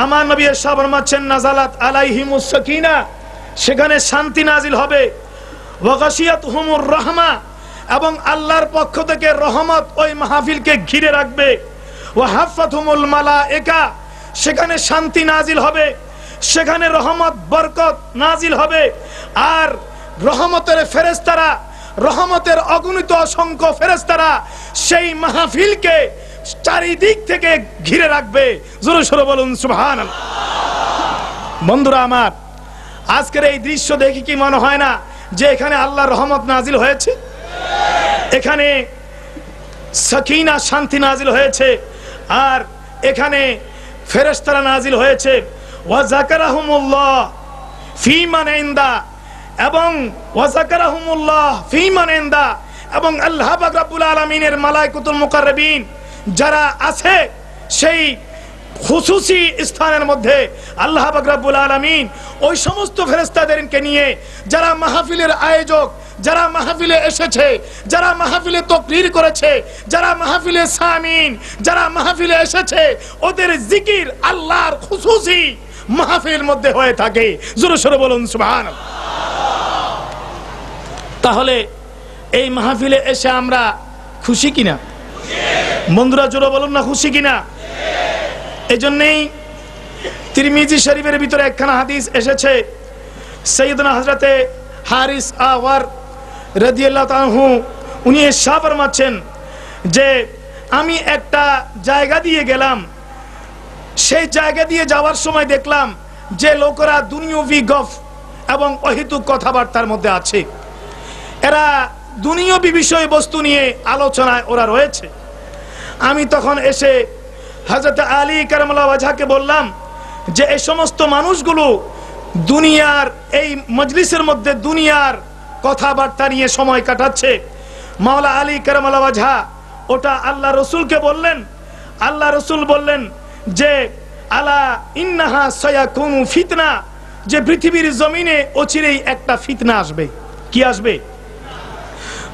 আমার নবী এরশাদ ফরমাচ্ছেন নাজালাত আলাইহিমুস সাকিনা, সেখানে শান্তি নাজিল হবে, ওয়া গাশিয়াতুহুমুর রাহমা, এবং আল্লাহর পক্ষ থেকে রহমত ওই মাহফিলকে ঘিরে রাখবে, ওয়া হাফাতুহুমুল মালায়েকা, সেখানে শান্তি নাজিল হবে, সেখানে রহমত বরকত নাজিল হবে, আর রহমতের ফেরেশতারা, রহমতের অগণিত অসংখ্য ফেরেশতারা সেই মাহফিলকে চারিদিক থেকে ঘিরে রাখবে। জোরে সোরে বলুন সুবহানাল্লাহ। বন্ধুরা আমার, আজকের এই দৃশ্য দেখি কি মনে হয় না যে এখানে আল্লাহর রহমত নাজিল হয়েছে, এখানে সাকিনা শান্তি নাজিল হয়েছে, আর এখানে ফেরেশতারা নাজিল হয়েছে। ওয়া যাকারাহুমুল্লাহ ফী মান ইনদা, এবং ওয়া যাকারাহুমুল্লাহ ফী মান ইনদা, এবং আল্লাহ পাক রব্বুল আলামিনের মালায়েকাতুল মুকাররাবিন যারা আছে সেই খুশুসি স্থানের মধ্যে আল্লাহ পাক রব্বুল আলামিন ওই সমস্ত ফেরেশতাদেরকে নিয়ে যারা মাহফিলের আয়োজক, যারা মাহফিলে এসেছে, যারা মাহফিলে তাকরীর করেছে, যারা মাহফিলে সামিন, যারা মাহফিলে এসেছে, ওদের জিকির আল্লাহর খুশুসি মাহফিলের মধ্যে হয়ে থাকে। জোরে সোরে বলুন সুবহানাল্লাহ। তাহলে এই মাহফিলে এসে আমরা খুশি কিনা? বন্ধুরা জোরে বলুন না, খুশি কিনা? এজন্যই তিরমিজি শরীফের ভিতরে একখানা হাদিস এসেছে, সাইয়েদনা হযরতে হারিস আওয়ার রাদিয়াল্লাহু তাআলা আনহু উনি ইরশাদ ফরমাচ্ছেন যে আমি একটা জায়গা দিয়ে গেলাম, সেই জায়গা দিয়ে যাওয়ার সময় দেখলাম যে লোকেরা দুনিয়াবি গফ এবং অহেতুক কথাবার্তার মধ্যে আছে, এরা দুনিয়াবি বিষয়বস্তু নিয়ে আলোচনায় ওরা রয়েছে। আমি তখন এসে হযরত আলী কারামাল্লাহু ওয়াজহাকে বললাম যে এই সমস্ত মানুষগুলো দুনিয়ার এই মজলিসের মধ্যে দুনিয়ার কথাবার্তা নিয়ে সময় কাটাচ্ছে। মাওলা আলী কারামাল্লাহু ওয়াজহা ওটা আল্লাহ রসুলকে বললেন। আল্লাহ রসুল বললেন যে আলা ইন্নাহা সায়াকুনু ফিতনা, যে পৃথিবীর জমিনে অচিরেই একটা ফিতনা আসবে। কি আসবে?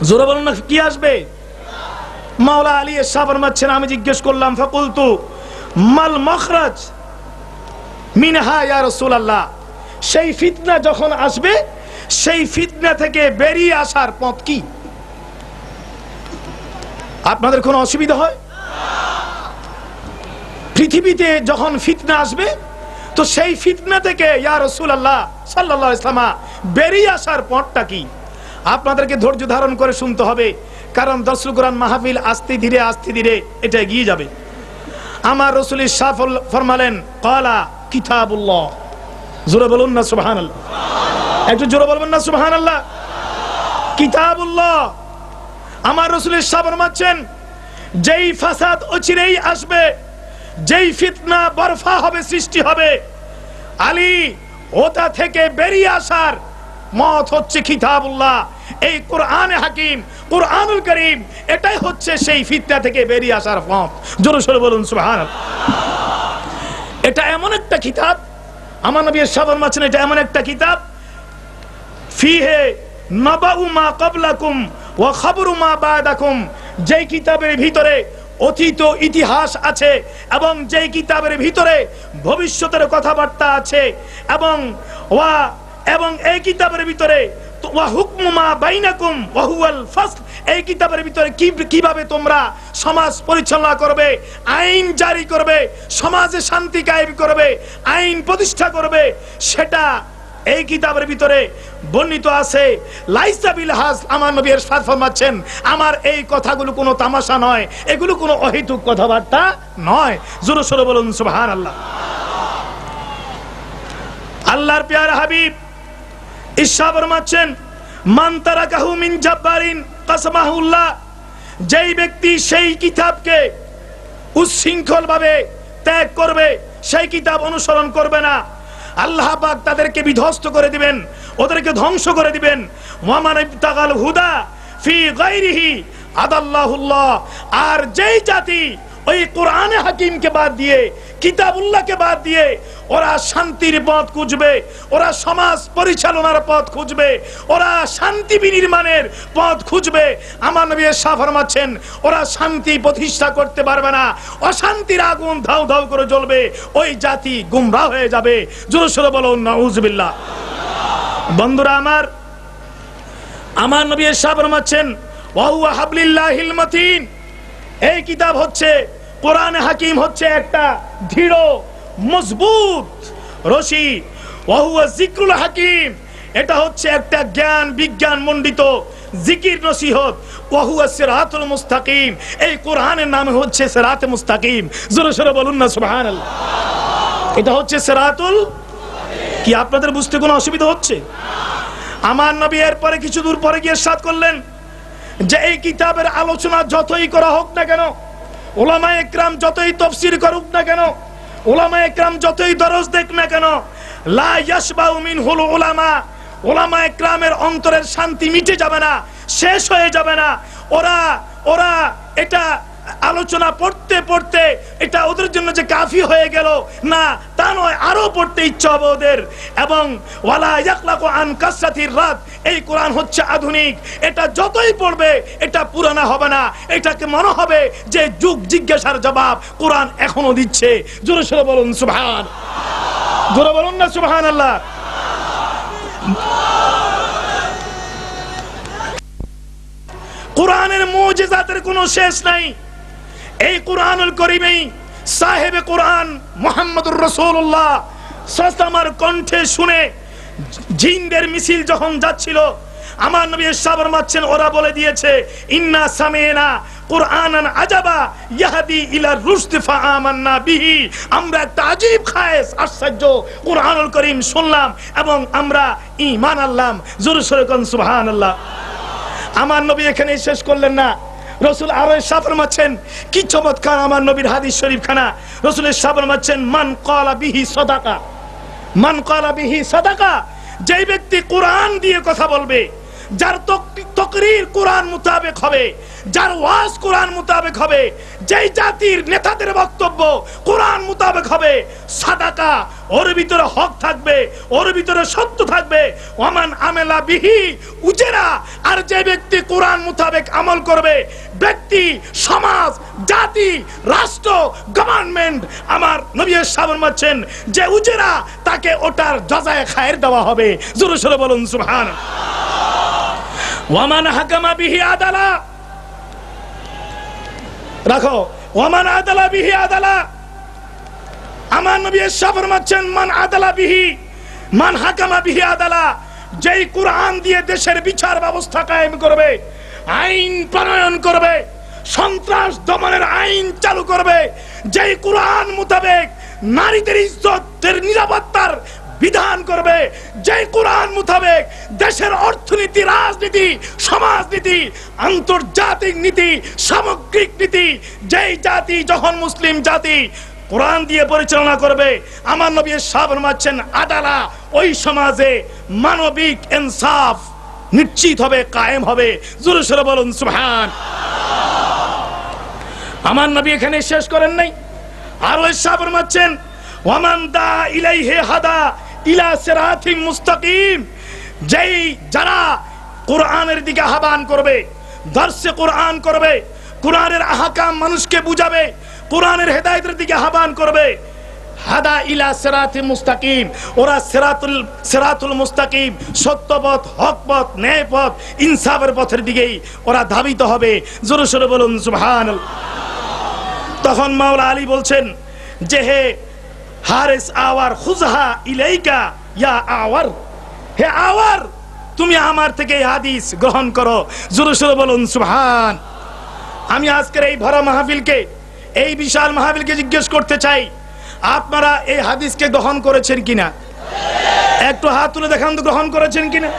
জোরে বলুন না, কি আসবে? মাওলা আলী ইরশাদ ফরমাচ্ছেন, আমি জিজ্ঞেস করলাম ফাকুলতু মাল মখরাজ মিনহা ইয়া রাসূলুল্লাহ, সেই ফিতনা যখন আসবে সেই ফিতনা থেকে বেরিয়ে আসার পথ কি? আপনাদের কোনো অসুবিধা হয়? পৃথিবীতে যখন ফিতনা আসবে তো সেই ফিতনা থেকে ইয়া রাসূলুল্লাহ সাল্লাল্লাহু আলাইহি ওয়াসাল্লাম বেরিয়ে আসার পথটা কি? আপনাদেরকে ধৈর্য ধারণ করে শুনতে হবে, কারণ দর্শক কোরআন মাহফিল আস্তে ধীরে এটা এগিয়ে যাবে। আমার রাসূল ইরশাদ ফরমালেন ক্বালা কিতাবুল্লাহ। জোরে বলুন না সুবহানাল্লাহ, একটু জোরে বলবেন না সুবহানাল্লাহ। কিতাবুল্লাহ। আমার রাসূল ইরশাদ ফরমাচ্ছেন যেই ফাসাদ অচিরেই আসবে, যেই ফিতনা বরফা হবে, সৃষ্টি হবে, আলী ওটা থেকে বেরিয়ে আসার মত হচ্ছে কিতাবুল্লাহ, এই কোরআনে হাকিম, কোরআনুল কারীম, এটাই হচ্ছে সেই ফিতনা থেকে বেরিয়ে আসার পথ। জোরে সোরে বলুন সুবহানাল্লাহ। এটা এমন একটা কিতাব, আমার নবী ইরশাদ ফরমাচ্ছেন এটা এমন একটা কিতাব ফিহে নাবাউ মা ক্বাবলাকুম ওয়া খাবরু মা বাদাকুম, যেই কিতাবের ভিতরে অতীত ইতিহাস আছে এবং যেই কিতাবের ভিতরে ভবিষ্যতের কথাবার্তা আছে, এবং এই কিতাবের ভিতরে ওয়া হুকমু মা বাইনাকুম ওয়া হুয়াল ফাসল, এই কিতাবের ভিতরে কিভাবে তোমরা সমাজ পরিচালনা করবে, আইন জারি করবে, সমাজে শান্তি কায়েম করবে, আইন প্রতিষ্ঠা করবে, সেটা এই কিতাবের ভিতরে বর্ণিত আছে। লাইসা বিল হাজ, আমার নবী ইরশাদ ফরমাচ্ছেন আমার এই কথাগুলো কোনো তামাশা নয়, এগুলো কোনো অহেতুক কথাবার্তা নয়। জোরে সোরে বলুন সুবহানাল্লাহ। আল্লাহর প্যারা হাবিব ইরশাদ ফরমাচ্ছেন মান তারাকাহু মিন জাব্বারিন কাসমাহুল্লাহ, যেই ব্যক্তি সেই কিতাবকে উচ্ছৃঙ্খল ভাবে ত্যাগ করবে, সেই কিতাব অনুসরণ করবে না, আল্লাহ পাক তাদেরকে বিধ্বস্ত করে দিবেন, ওদেরকে ধ্বংস করে দিবেন। ওয়া মান ইবতাগাল হুদা ফি গায়রিহি আদাল্লাহুল্লাহ, আর যেই জাতি ওই কোরআনে হাকিমকে বাদ দিয়ে, কিতাবুল্লাহকে বাদ দিয়ে ওরা শান্তির পথ খুঁজবে, ওরা সমাজ পরিচালনার পথ খুঁজবে, ওরা শান্তি বিনির্মাণের পথ খুঁজবে। আমার নবী এরশাদ ফরমাচ্ছেন ওরা শান্তি প্রতিষ্ঠা করতে পারবে না, অশান্তির আগুন ধাউ ধাউ করে জ্বলবে, ওই জাতি গুমরাহ হয়ে যাবে। জোরে সোরে বলুন নাউজুবিল্লাহ। বন্ধুরা আমার নবী এরশাদ ফরমাচ্ছেন ওয়া হুয়া হাবলিল্লাহিল মাতিন, এই কিতাব হচ্ছে কোরআনে হাকিম হচ্ছে একটা দৃঢ় মজবুত রশি। ওয়া হুয়া যিকরুল হাকিম, এটা হচ্ছে একটা জ্ঞান বিজ্ঞান মণ্ডিত জিকির নসিহত। ওয়া হুয়া সিরাতুল মুস্তাকিম, এই কোরআনের নাম হচ্ছে সিরাতে মুস্তাকিম। জোরে সোরে বলুন না সুবহানাল্লাহ। এটা হচ্ছে সিরাতুল, কি আপনাদের বুঝতে কোনো অসুবিধা হচ্ছে? আমার নবী এরপরে কিছু দূর পরে গিয়ে ইরশাদ করলেন যে এই কিতাবের আলোচনা যতই করা হোক না কেন, উলামায়ে ইকরাম যতই তাফসীর করুক না কেন, উলামায়ে ইকরাম যতই দরস দেখ না কেন, লা ইয়াশবাউ মিনহুল উলামা, উলামায়ে ইকরামের অন্তরের শান্তি মিটে যাবে না, শেষ হয়ে যাবে না। ওরা এটা আলোচনা পড়তে পড়তে এটা ওদের জন্য যে কাফি হয়ে গেল না, তা নয়, আরো পড়তে ইচ্ছা হবে ওদের। এবং ওয়ালা ইয়াকলাকু আন কাসরাতির রাত, এই কোরআন হচ্ছে আধুনিক, এটা যতই পড়বে এটা পুরানা হবে না, এটাকে মনে হবে যে যুগ জিজ্ঞাসার জবাব কোরআন এখনো দিচ্ছে। জোরে সোরে বলুন সুবহান, জোরে বলুন না সুবহানাল্লাহ। কোরআনের মুজিজাতের কোনো শেষ নাই। এই কোরআনুল কারীমেই সাহেবে কোরআন মুহাম্মদুর রাসূলুল্লাহ সাল্লাল্লাহু আলাইহি কণ্ঠে শুনে জিনদের মিছিল যখন যাচ্ছিল, আমার নবী ইরশাদ ফরমাচ্ছেন ওরা বলে দিয়েছে ইন্না সামিনা কুরআনান আজাবা ইয়াহদি ইলা রুশদ ফাআমান্না বিহি, আমরা একটা আজীব খায়েস আশ্চর্য কোরআনুল কারীম শুনলাম এবং আমরা ঈমান আনলাম। জোরে সোরে কোন সুবহানাল্লাহ। আমার নবী এখানে শেষ করলেন না, রাসূল আরো ইরশাদ ফরমাচ্ছেন, কি চমৎকার আমার নবীর হাদিস শরীফ খানা। রাসূল ইরশাদ ফরমাচ্ছেন মান ক্বালা বিহি সাদাকা, মান ক্বালা বিহি সাদাকা, যে ব্যক্তি কোরআন দিয়ে কথা বলবে, যার তাকরীর কোরআন মোতাবেক হবে, যার ওয়াজ কোরআন মোতাবেক হবে, যেই জাতির নেতাদের বক্তব্য কোরআন মোতাবেক হবে, সাদাকা, ওর ভিতরে হক থাকবে, ওর ভিতরে সত্য থাকবে। ওয়ামান আমেলা বিহি উজেরা, আর যে ব্যক্তি কোরআন মোতাবেক আমল করবে, ব্যক্তি, সমাজ, জাতি, রাষ্ট্র, গভর্নমেন্ট, আমার নবী ইরশাদ ফরমাচ্ছেন যে উজেরা, তাকে ওটার জাযায়ে খায়ের দেওয়া হবে। জোরে সোরে বলুন সুবহানাল্লাহ। ওয়ামান হাকামা বিহি আদালা, রাখো, ওয়ামান আদালা বিহি আদালা, আমার নবী ইরশাদ ফরমাচ্ছেন মান আদালা বিহি, মান হাকামা বিহি আদালা, যেই কোরআন দিয়ে দেশের বিচার ব্যবস্থা কায়েম করবে, আইন প্রণয়ন করবে, সন্ত্রাস দমনের আইন চালু করবে, যেই কোরআন মোতাবেক নারীদের ইজ্জতের নিরাপত্তার বিধান করবে, যে কোরআন মোতাবেক দেশের অর্থনীতি, রাজনীতি, সমাজনীতি, আন্তর্জাতিক নীতি, সামগ্রিক নীতি, যেই জাতি যখন মুসলিম জাতি কোরআন দিয়ে পরিচালনা করবে, আমার নবী ইরশাদ ফরমাচ্ছেন আদালা, ওই সমাজে মানবিক ইনসাফ নিশ্চিত হবে, কায়েম হবে। জোরে সোরে বলুন সুবহান। আমার নবী এখানে শেষ করেন নাই, আরো ইরশাদ ফরমাচ্ছেন ওয়ামান দা ইলাইহি হাদা ইলা সিরাতিম মুস্তাকিম, যেই যারা কোরআনের দিকে আহ্বান করবে, দর্শে কোরআন করবে, কোরআনের আহকাম মানুষকে বুঝাবে, কোরআনের হেদায়েতের দিকে আহ্বান করবে, হাদা ইলা সিরাতিম মুস্তাকিম, ওরা সিরাতুল মুস্তাকিম, সত্য পথ, হক পথ, ন্যায় পথ, ইনসাফের পথের দিকেই ওরা ধাবিত হবে। জোরে সোরে বলুন সুবহানাল্লাহ। তখন মাওলা আলী বলছেন যে হে হারিস আওয়ার খুজহা ইলাইকা ইয়া আওয়ার, হে আওয়ার, তুমি আমার থেকে এই হাদিস গ্রহণ করো। জোরে সোরে বলুন সুবহান। আমি আজকের এই ভরা মাহফিলকে, এই বিশাল মাহফিলকে জিজ্ঞেস করতে চাই, আপনারা এই হাদিসকে গ্রহণ করেছেন কিনা? একটু হাত তুলে দেখান তো, গ্রহণ করেছেন কিনা?